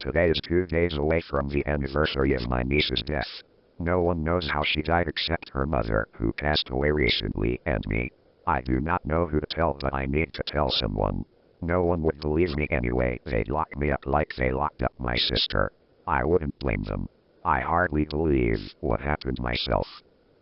Today is 2 days away from the anniversary of my niece's death. No one knows how she died except her mother, who passed away recently, and me. I do not know who to tell, but I need to tell someone. No one would believe me anyway. They'd lock me up like they locked up my sister. I wouldn't blame them. I hardly believe what happened myself.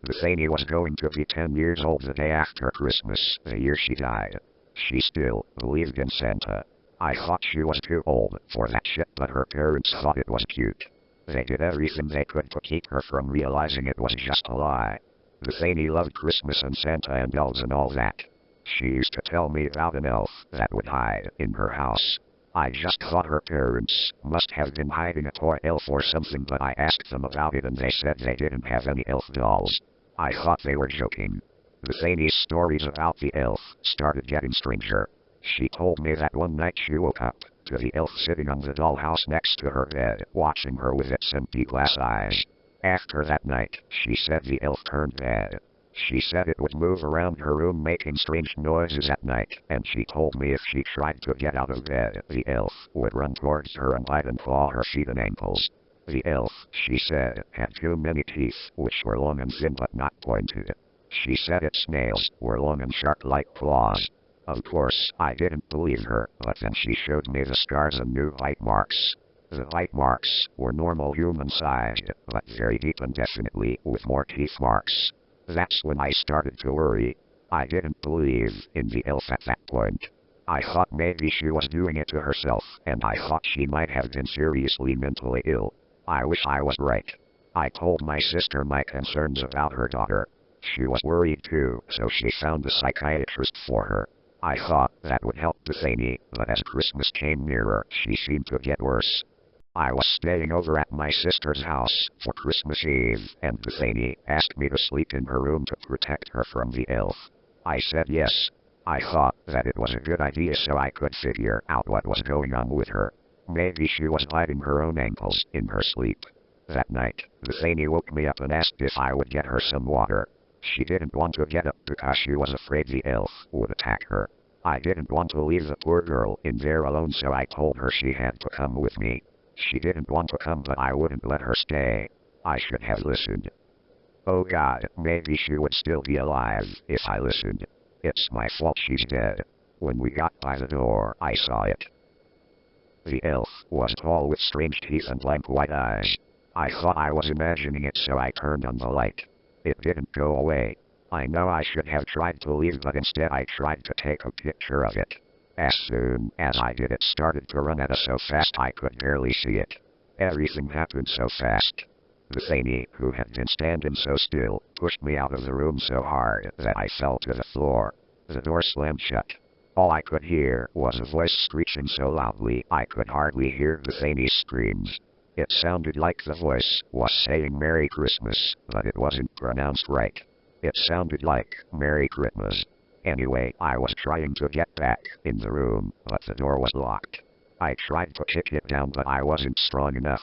The Thany was going to be 10 years old the day after Christmas, the year she died. She still believed in Santa. I thought she was too old for that shit, but her parents thought it was cute. They did everything they could to keep her from realizing it was just a lie. The Thany loved Christmas and Santa and elves and all that. She used to tell me about an elf that would hide in her house. I just thought her parents must have been hiding a toy elf or something, but I asked them about it and they said they didn't have any elf dolls. I thought they were joking. The Thany's stories about the elf started getting stranger. She told me that one night she woke up to the elf sitting on the dollhouse next to her bed, watching her with its empty glass eyes. After that night, she said the elf turned bad. She said it would move around her room making strange noises at night, and she told me if she tried to get out of bed, the elf would run towards her and bite and claw her feet and ankles. The elf, she said, had too many teeth, which were long and thin but not pointed. She said its nails were long and sharp like claws. Of course, I didn't believe her, but then she showed me the scars and new bite marks. The bite marks were normal human-sized, but very deep and definitely with more teeth marks. That's when I started to worry. I didn't believe in the elf at that point. I thought maybe she was doing it to herself, and I thought she might have been seriously mentally ill. I wish I was right. I told my sister my concerns about her daughter. She was worried too, so she found a psychiatrist for her. I thought that would help the Thany, but as Christmas came nearer, she seemed to get worse. I was staying over at my sister's house for Christmas Eve, and the Thany asked me to sleep in her room to protect her from the elf. I said yes. I thought that it was a good idea so I could figure out what was going on with her. Maybe she was biting her own ankles in her sleep. That night, the Thany woke me up and asked if I would get her some water. She didn't want to get up because she was afraid the elf would attack her. I didn't want to leave the poor girl in there alone, so I told her she had to come with me. She didn't want to come, but I wouldn't let her stay. I should have listened. Oh God, maybe she would still be alive if I listened. It's my fault she's dead. When we got by the door, I saw it. The elf was tall with strange teeth and blank white eyes. I thought I was imagining it, so I turned on the light. It didn't go away. I know I should have tried to leave, but instead I tried to take a picture of it. As soon as I did, it started to run at us so fast I could barely see it. Everything happened so fast. The Thany, who had been standing so still, pushed me out of the room so hard that I fell to the floor. The door slammed shut. All I could hear was a voice screeching so loudly I could hardly hear the Thany's screams. It sounded like the voice was saying Merry Christmas, but it wasn't pronounced right. It sounded like Merry Chritmas. Anyway, I was trying to get back in the room, but the door was locked. I tried to kick it down, but I wasn't strong enough.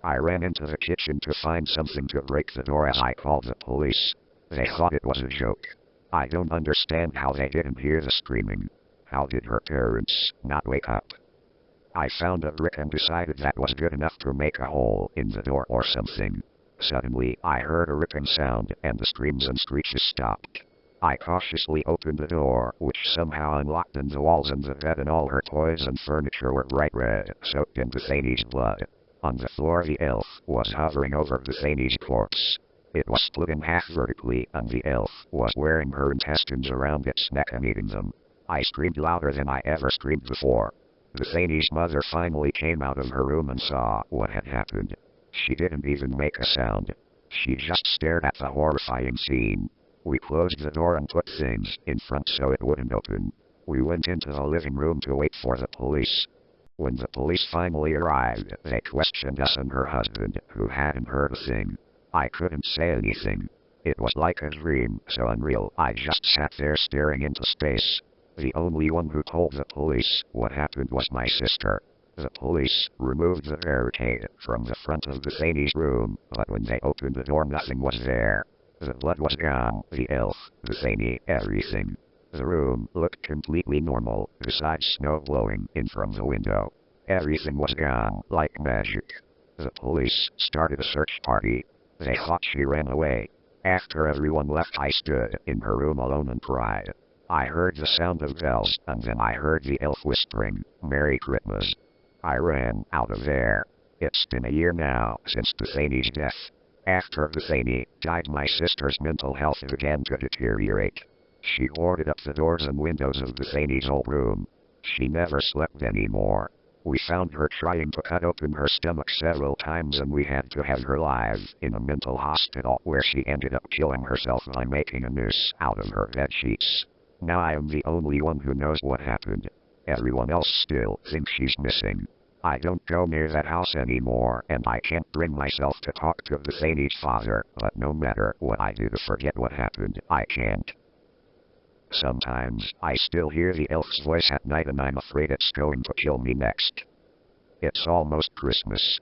I ran into the kitchen to find something to break the door as I called the police. They thought it was a joke. I don't understand how they didn't hear the screaming. How did her parents not wake up? I found a brick and decided that was good enough to make a hole in the door or something. Suddenly, I heard a ripping sound, and the screams and screeches stopped. I cautiously opened the door, which somehow unlocked, and the walls and the bed and all her toys and furniture were bright red, soaked in the Thany's blood. On the floor, the elf was hovering over the Thany's corpse. It was split in half vertically, and the elf was wearing her intestines around its neck and eating them. I screamed louder than I ever screamed before. The Thany's mother finally came out of her room and saw what had happened. She didn't even make a sound. She just stared at the horrifying scene. We closed the door and put things in front so it wouldn't open. We went into the living room to wait for the police. When the police finally arrived, they questioned us and her husband, who hadn't heard a thing. I couldn't say anything. It was like a dream, so unreal. I just sat there staring into space. The only one who told the police what happened was my sister. The police removed the barricade from the front of the Thany's room, but when they opened the door, nothing was there. The blood was gone, the elf, the Thany, everything. The room looked completely normal, besides snow blowing in from the window. Everything was gone like magic. The police started a search party. They thought she ran away. After everyone left, I stood in her room alone and cried. I heard the sound of bells, and then I heard the elf whispering, "Merry Christmas." I ran out of there. It's been a year now since Bethany's death. After Bethany died, my sister's mental health began to deteriorate. She boarded up the doors and windows of Bethany's old room. She never slept anymore. We found her trying to cut open her stomach several times, and we had to have her live in a mental hospital where she ended up killing herself by making a noose out of her bed sheets. Now I am the only one who knows what happened. Everyone else still thinks she's missing. I don't go near that house anymore, and I can't bring myself to talk to Bethany's father, but no matter what I do to forget what happened, I can't. Sometimes I still hear the elf's voice at night, and I'm afraid it's going to kill me next. It's almost Christmas.